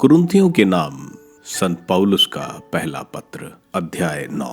कुरिन्थियों के नाम संत पौलुस का पहला पत्र अध्याय 9।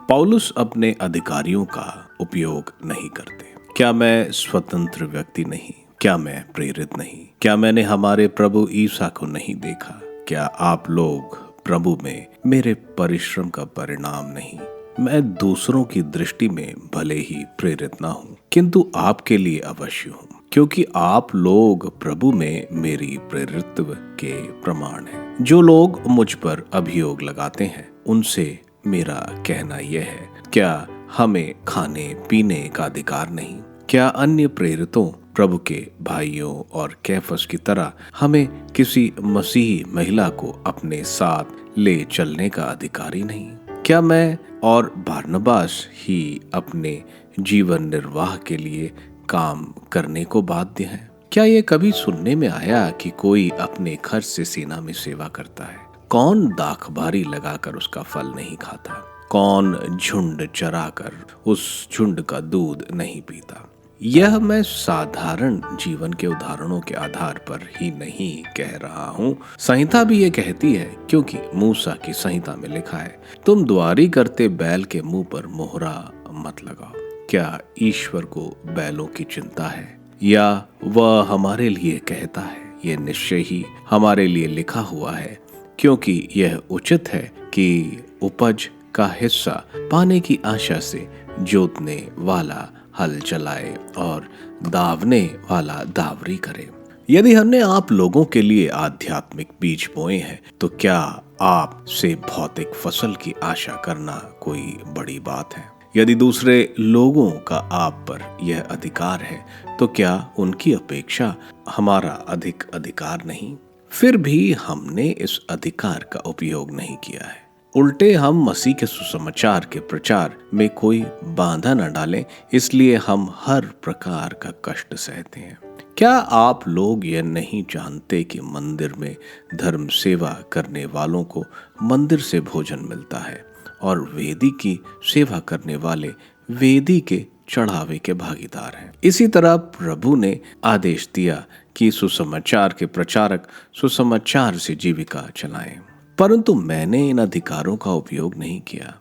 पौलुस अपने अधिकारियों का उपयोग नहीं करते। क्या मैं स्वतंत्र व्यक्ति नहीं? क्या मैं प्रेरित नहीं? क्या मैंने हमारे प्रभु ईसा को नहीं देखा? क्या आप लोग प्रभु में मेरे परिश्रम का परिणाम नहीं? मैं दूसरों की दृष्टि में भले ही प्रेरित ना हूँ, किंतु आपके लिए अवश्य हूँ, क्योंकि आप लोग प्रभु में मेरी प्रेरित्व के प्रमाण हैं। जो लोग मुझ पर अभियोग लगाते हैं, उनसे मेरा कहना यह है, क्या हमें खाने पीने का अधिकार नहीं? क्या अन्य प्रेरितों, प्रभु के भाइयों और कैफस की तरह हमें किसी मसीही महिला को अपने साथ ले चलने का अधिकारी नहीं? क्या मैं और बारनबास ही अपने जीवन निर्वाह के लिए काम करने को बाध्य हैं? क्या ये कभी सुनने में आया कि कोई अपने खर्च से सेना में सेवा करता है? कौन दाखबारी लगाकर उसका फल नहीं खाता? कौन झुंड चराकर उस झुंड का दूध नहीं पीता? यह मैं साधारण जीवन के उदाहरणों के आधार पर ही नहीं कह रहा हूँ, संहिता भी ये कहती है, क्योंकि मूसा की संहिता में लिखा है, तुम द्वारी करते बैल के मुंह पर मोहरा मत लगाओ। क्या ईश्वर को बैलों की चिंता है, या वह हमारे लिए कहता है? यह निश्चय ही हमारे लिए लिखा हुआ है, क्योंकि यह उचित है कि उपज का हिस्सा पाने की आशा से जोतने वाला हल चलाए और दावने वाला दावरी करे। यदि हमने आप लोगों के लिए आध्यात्मिक बीज बोए हैं, तो क्या आप से भौतिक फसल की आशा करना कोई बड़ी बात है? यदि दूसरे लोगों का आप पर यह अधिकार है, तो क्या उनकी अपेक्षा हमारा अधिक अधिकार नहीं? फिर भी हमने इस अधिकार का उपयोग नहीं किया है। उल्टे हम मसीह के सुसमाचार के प्रचार में कोई बाधा न डालें, इसलिए हम हर प्रकार का कष्ट सहते हैं। क्या आप लोग यह नहीं जानते कि मंदिर में धर्म सेवा करने वालों को मंदिर से भोजन मिलता है, और वेदी की सेवा करने वाले वेदी के चढ़ावे के भागीदार हैं? इसी तरह प्रभु ने आदेश दिया कि सुसमाचार के प्रचारक सुसमाचार से जीविका चलाएं, परंतु मैंने इन अधिकारों का उपयोग नहीं किया,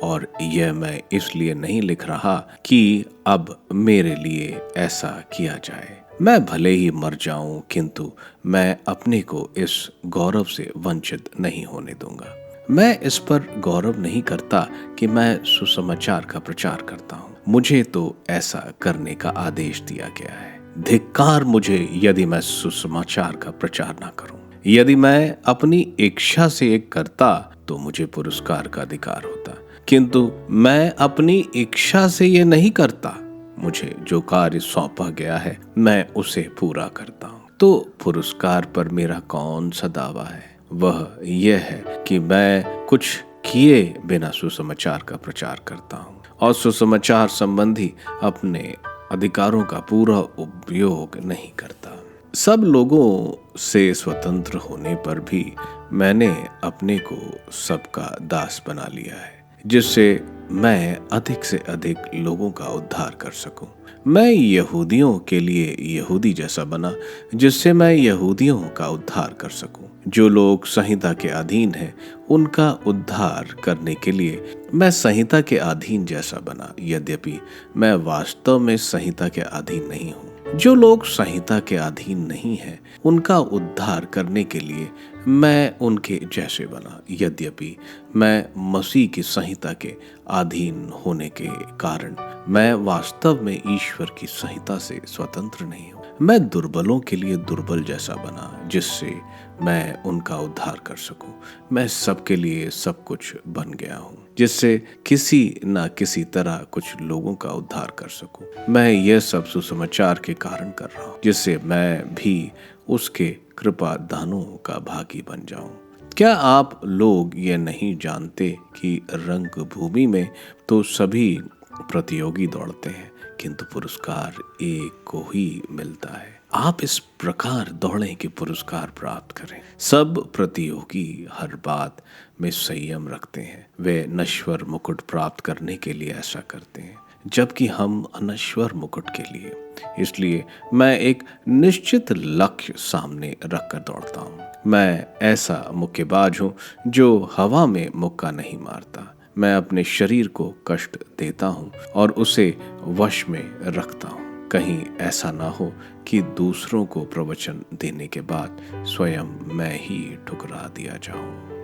और यह मैं इसलिए नहीं लिख रहा कि अब मेरे लिए ऐसा किया जाए। मैं भले ही मर जाऊं, किंतु मैं अपने को इस गौरव से वंचित नहीं होने दूंगा। मैं इस पर गौरव नहीं करता कि मैं सुसमाचार का प्रचार करता हूँ। मुझे तो ऐसा करने का आदेश दिया गया है। धिक्कार मुझे यदि मैं सुसमाचार का प्रचार ना करूं। यदि मैं अपनी इच्छा से एक करता, तो मुझे पुरस्कार का अधिकार होता, किंतु मैं अपनी इच्छा से ये नहीं करता। मुझे जो कार्य सौंपा गया है, मैं उसे पूरा करता हूँ। तो पुरस्कार पर मेरा कौन सा दावा है? वह यह है कि मैं कुछ किए बिना सुसमाचार का प्रचार करता हूँ, और सुसमाचार संबंधी अपने अधिकारों का पूरा उपयोग नहीं करता। सब लोगों से स्वतंत्र होने पर भी मैंने अपने को सबका दास बना लिया है, जिससे मैं अधिक से अधिक लोगों का उद्धार कर सकूं। मैं यहूदियों के लिए यहूदी जैसा बना, जिससे मैं यहूदियों का उद्धार कर सकूं। जो लोग संहिता के अधीन हैं, उनका उद्धार करने के लिए मैं संहिता के अधीन जैसा बना, यद्यपि मैं वास्तव में संहिता के अधीन नहीं हूँ। जो लोग संहिता के अधीन नहीं हैं, उनका उद्धार करने के लिए मैं उनके जैसे बना, यद्यपि मैं मसीह की संहिता के अधीन होने के कारण मैं वास्तव में ईश्वर की संहिता से स्वतंत्र नहीं हूँ। मैं दुर्बलों के लिए दुर्बल जैसा बना, जिससे मैं उनका उद्धार कर सकूं। मैं सबके लिए सब कुछ बन गया हूँ, जिससे किसी न किसी तरह कुछ लोगों का उद्धार कर सकूं। मैं यह सब सुसमाचार के कारण कर रहा हूँ, जिससे मैं भी उसके कृपा दानों का भागी बन जाऊं। क्या आप लोग ये नहीं जानते कि रंग भूमि में तो सभी प्रतियोगी दौड़ते हैं, किंतु पुरस्कार एक को ही मिलता है? आप इस प्रकार दौड़ें कि पुरस्कार प्राप्त करें। सब प्रतियोगी हर बात में संयम रखते हैं। वे नश्वर मुकुट प्राप्त करने के लिए ऐसा करते हैं। जबकि हम अनश्वर मुकुट के लिए। इसलिए मैं एक निश्चित लक्ष्य सामने रखकर दौड़ता हूँ। मैं ऐसा मुक्केबाज हूँ जो हवा में मुक्का नहीं मारता। मैं अपने शरीर को कष्ट देता हूँ और उसे वश में रखता हूँ। कहीं ऐसा ना हो कि दूसरों को प्रवचन देने के बाद स्वयं मैं ही ठुकरा दिया जाऊं।